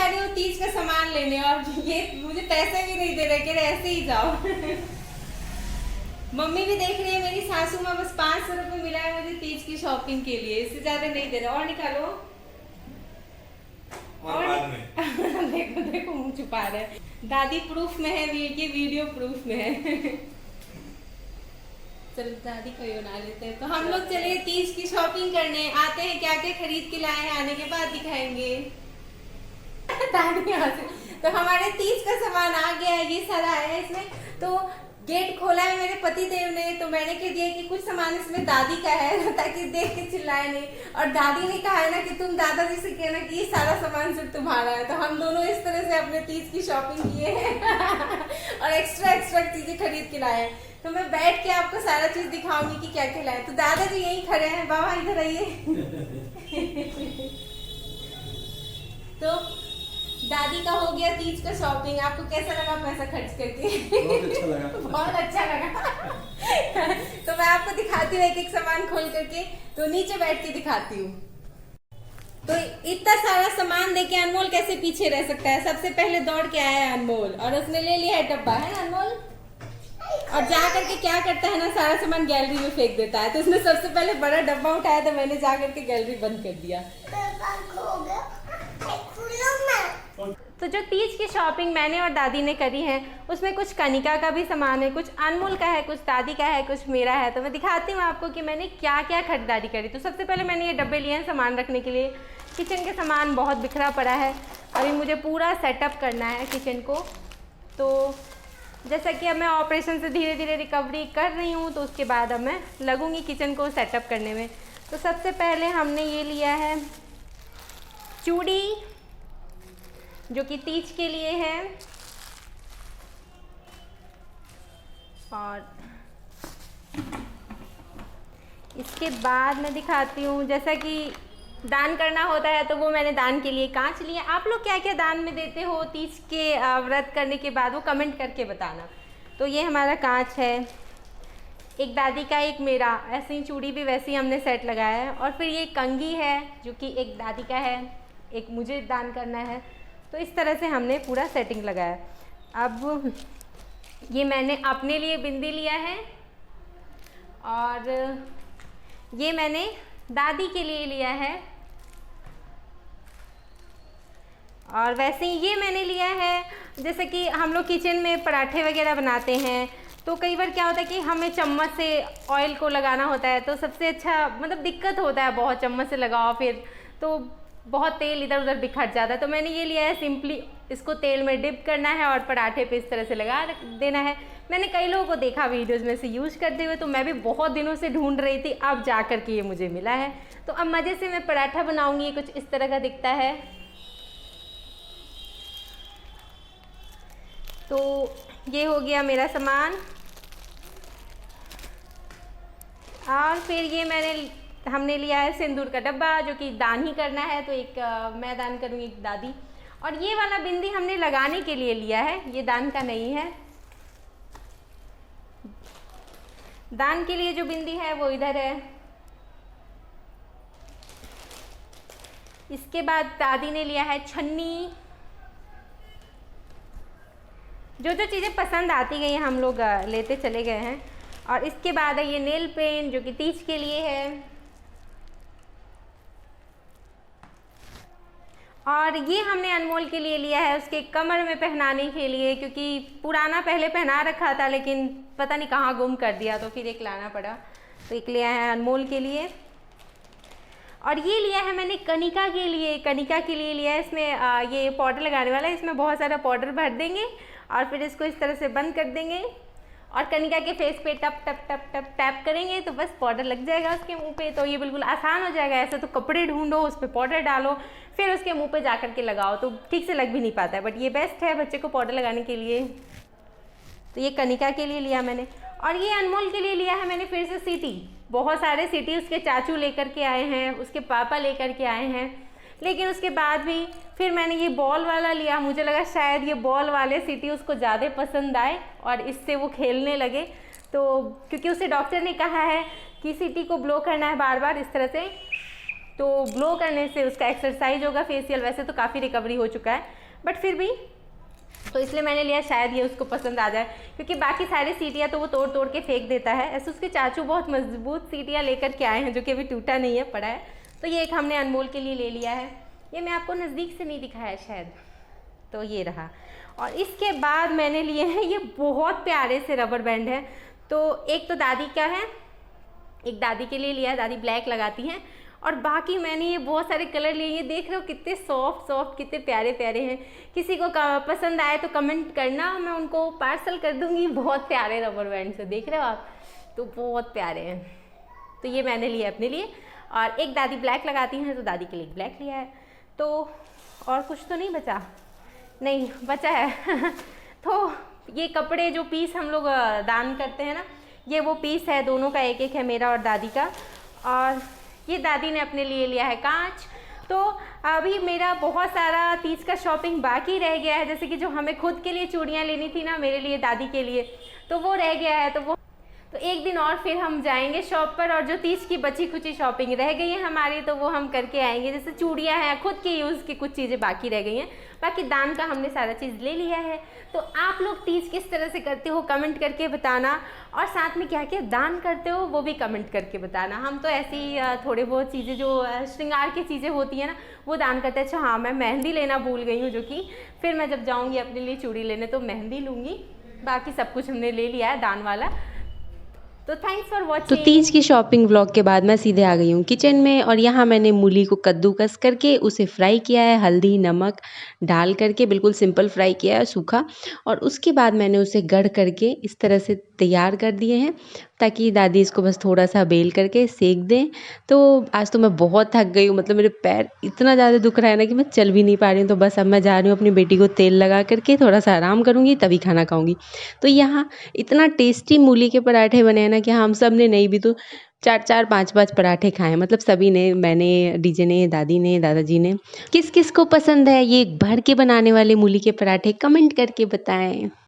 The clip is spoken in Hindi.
रही हूँ तीज का सामान लेने और ये मुझे पैसे भी नहीं दे रहे, कह रहे ऐसे ही जाओ। मम्मी भी देख रही है, मेरी सासू माँ बस 500 रुपये मिला है मुझे तीज की शॉपिंग के लिए, इससे ज्यादा नहीं दे रहे। और निकालो और बाद में। देखो देखो मुंह छुपा रहे हैं। दादी प्रूफ में है, ये वीडियो प्रूफ में है। चलो दादी को ही बना लेते हैं। तो हम लोग चले तीज की शॉपिंग करने, आते हैं क्या क्या खरीद के लाए हैं, आने के बाद दिखाएंगे। दादी यहाँ से तो हमारे तीज का सामान आ गया है, ये सारा आया है इसमें। तो गेट खोला है मेरे पति देव ने, तो मैंने कह दिया कि कुछ सामान इसमें दादी का है ताकि देख के चिल्लाए नहीं। और दादी ने कहा है ना कि तुम दादाजी से कहना कि ये सारा सामान सिर्फ तुम्हारा है। तो हम दोनों इस तरह से अपने तीज की शॉपिंग किए हैं और एक्स्ट्रा एक्स्ट्रा चीजें खरीद के लाए हैं। तो मैं बैठ के आपको सारा चीज दिखाऊंगी कि क्या क्या लाए। तो दादाजी यहीं खड़े हैं, बाबा इधर आइए। तो दादी का हो गया तीज का शॉपिंग। आपको कैसा लगा पैसा खर्च करके? बहुत अच्छा लगा। बहुत अच्छा लगा। तो मैं आपको दिखाती हूँ एक एक सामान खोल करके। तो नीचे बैठ के दिखाती हूँ। तो इतना सारा सामान देके अनमोल कैसे पीछे रह सकता है? सबसे पहले दौड़ के आया है अनमोल और उसने ले लिया है डब्बा, है ना अनमोल? और जा करके क्या करता है ना, सारा सामान गैलरी में फेंक देता है। तो उसने सबसे पहले बड़ा डब्बा उठाया, तो मैंने जा करके गैलरी बंद कर दिया। तो जो तीज की शॉपिंग मैंने और दादी ने करी है, उसमें कुछ कनिका का भी सामान है, कुछ अनमोल का है, कुछ दादी का है, कुछ मेरा है। तो मैं दिखाती हूँ आपको कि मैंने क्या क्या खरीदारी करी। तो सबसे पहले मैंने ये डब्बे लिए हैं सामान रखने के लिए। किचन के सामान बहुत बिखरा पड़ा है, अभी मुझे पूरा सेटअप करना है किचन को। तो जैसा कि अब मैं ऑपरेशन से धीरे धीरे रिकवरी कर रही हूँ, तो उसके बाद अब मैं लगूँगी किचन को सेटअप करने में। तो सबसे पहले हमने ये लिया है चूड़ी, जो कि तीज के लिए है। और इसके बाद मैं दिखाती हूँ, जैसा कि दान करना होता है तो वो मैंने दान के लिए कांच लिए। आप लोग क्या क्या दान में देते हो तीज के व्रत करने के बाद, वो कमेंट करके बताना। तो ये हमारा कांच है, एक दादी का एक मेरा, ऐसे ही चूड़ी भी वैसे ही हमने सेट लगाया है। और फिर ये कंघी है जो कि एक दादी का है, एक मुझे दान करना है। तो इस तरह से हमने पूरा सेटिंग लगाया। अब ये मैंने अपने लिए बिंदी लिया है और ये मैंने दादी के लिए लिया है। और वैसे ही ये मैंने लिया है, जैसे कि हम लोग किचन में पराठे वगैरह बनाते हैं, तो कई बार क्या होता है कि हमें चम्मच से ऑयल को लगाना होता है, तो सबसे अच्छा मतलब दिक्कत होता है, बहुत चम्मच से लगाओ फिर तो बहुत तेल इधर उधर बिखर जाता है। तो मैंने ये लिया है, सिंपली इसको तेल में डिप करना है और पराठे पे इस तरह से लगा देना है। मैंने कई लोगों को देखा वीडियोज़ में से यूज़ करते हुए, तो मैं भी बहुत दिनों से ढूंढ रही थी, अब जा कर के ये मुझे मिला है। तो अब मज़े से मैं पराठा बनाऊंगी। ये कुछ इस तरह का दिखता है। तो ये हो गया मेरा सामान। और फिर ये हमने लिया है सिंदूर का डब्बा, जो कि दान ही करना है, तो एक मैं दान करूँगी, एक दादी। और ये वाला बिंदी हमने लगाने के लिए लिया है, ये दान का नहीं है। दान के लिए जो बिंदी है वो इधर है। इसके बाद दादी ने लिया है छन्नी। जो जो चीज़ें पसंद आती गई हम लोग लेते चले गए हैं। और इसके बाद है ये नेल पेन, जो कि तीज के लिए है। और ये हमने अनमोल के लिए लिया है, उसके कमर में पहनाने के लिए, क्योंकि पुराना पहले पहना रखा था लेकिन पता नहीं कहाँ गुम कर दिया, तो फिर एक लाना पड़ा। तो एक लिया है अनमोल के लिए। और ये लिया है मैंने कनिका के लिए। कनिका के लिए लिया है, इसमें ये पाउडर लगाने वाला है, इसमें बहुत सारा पाउडर भर देंगे और फिर इसको इस तरह से बंद कर देंगे और कनिका के फेस पे टप टप टप टप टैप करेंगे तो बस पाउडर लग जाएगा उसके मुंह पे। तो ये बिल्कुल आसान हो जाएगा। ऐसे तो कपड़े ढूंढो, उस पर पाउडर डालो, फिर उसके मुंह पे जा कर के लगाओ, तो ठीक से लग भी नहीं पाता है। बट ये बेस्ट है बच्चे को पाउडर लगाने के लिए। तो ये कनिका के लिए लिया मैंने। और ये अनमोल के लिए लिया है मैंने फिर से सीटी। बहुत सारे सीटी उसके चाचू लेकर के आए हैं, उसके पापा लेकर के आए हैं, लेकिन उसके बाद भी फिर मैंने ये बॉल वाला लिया। मुझे लगा शायद ये बॉल वाले सीटी उसको ज़्यादा पसंद आए और इससे वो खेलने लगे। तो क्योंकि उसे डॉक्टर ने कहा है कि सीटी को ब्लो करना है बार बार इस तरह से, तो ग्लो करने से उसका एक्सरसाइज होगा फेशियल, वैसे तो काफ़ी रिकवरी हो चुका है बट फिर भी, तो इसलिए मैंने लिया, शायद ये उसको पसंद आ जाए, क्योंकि बाकी सारी सीटियाँ तो वो तोड़ तोड़ के फेंक देता है। ऐसे उसके चाचू बहुत मजबूत सीटियाँ लेकर के आए हैं जो कि अभी टूटा नहीं है, पड़ा है। तो ये एक हमने अनमोल के लिए ले लिया है। ये मैं आपको नज़दीक से नहीं दिखाया शायद, तो ये रहा। और इसके बाद मैंने लिए हैं ये बहुत प्यारे से रबर बैंड है। तो एक तो दादी का है, एक दादी के लिए लिया है, दादी ब्लैक लगाती हैं, और बाकी मैंने ये बहुत सारे कलर लिए। ये देख रहे हो कितने सॉफ्ट सॉफ्ट, कितने प्यारे प्यारे हैं। किसी को पसंद आए तो कमेंट करना, मैं उनको पार्सल कर दूंगी। बहुत प्यारे रबर बैंड से, देख रहे हो आप, तो बहुत प्यारे हैं। तो ये मैंने लिया अपने लिए, और एक दादी ब्लैक लगाती हैं तो दादी के लिए ब्लैक लिया है। तो और कुछ तो नहीं बचा, नहीं बचा है तो ये कपड़े जो पीस हम लोग दान करते हैं ना, ये वो पीस है, दोनों का एक एक है, मेरा और दादी का। और ये दादी ने अपने लिए लिया है कांच। तो अभी मेरा बहुत सारा तीज का शॉपिंग बाकी रह गया है, जैसे कि जो हमें खुद के लिए चूड़ियाँ लेनी थी ना, मेरे लिए दादी के लिए, तो वो रह गया है। तो एक दिन और फिर हम जाएंगे शॉप पर, और जो तीज की बची खुची शॉपिंग रह गई है हमारी, तो वो हम करके आएंगे। जैसे चूड़ियाँ हैं, खुद के यूज़ की कुछ चीज़ें बाकी रह गई हैं, बाकी दान का हमने सारा चीज़ ले लिया है। तो आप लोग तीज किस तरह से करते हो कमेंट करके बताना, और साथ में क्या क्या दान करते हो वो भी कमेंट करके बताना। हम तो ऐसे ही थोड़े बहुत चीज़ें जो श्रृंगार की चीज़ें होती हैं ना, वो दान करते हैं। अच्छा हाँ, मैं मेहंदी लेना भूल गई हूँ, जो कि फिर मैं जब जाऊँगी अपने लिए चूड़ी लेने तो मेहंदी लूँगी। बाकी सब कुछ हमने ले लिया है दान वाला। तो थैंक्स फॉर तो वॉचिंग। तीज की शॉपिंग व्लॉग के बाद मैं सीधे आ गई हूँ किचन में, और यहाँ मैंने मूली को कद्दूकस करके उसे फ्राई किया है, हल्दी नमक डाल करके बिल्कुल सिंपल फ्राई किया है सूखा। और उसके बाद मैंने उसे गढ़ करके इस तरह से तैयार कर दिए हैं, ताकि दादी इसको बस थोड़ा सा बेल करके सेक दें। तो आज तो मैं बहुत थक गई हूँ, मतलब मेरे पैर इतना ज़्यादा दुख रहा है ना कि मैं चल भी नहीं पा रही हूँ। तो बस अब मैं जा रही हूँ अपनी बेटी को तेल लगा करके थोड़ा सा आराम करूँगी, तभी खाना खाऊँगी। तो यहाँ इतना टेस्टी मूली के पराठे बने हैं ना कि हम सब ने नहीं भी तो 4-4 5-5 पराठे खाए, मतलब सभी ने, मैंने, डीजे ने, दादी ने, दादाजी ने। किस किस को पसंद है ये भर के बनाने वाले मूली के पराठे, कमेंट करके बताएं।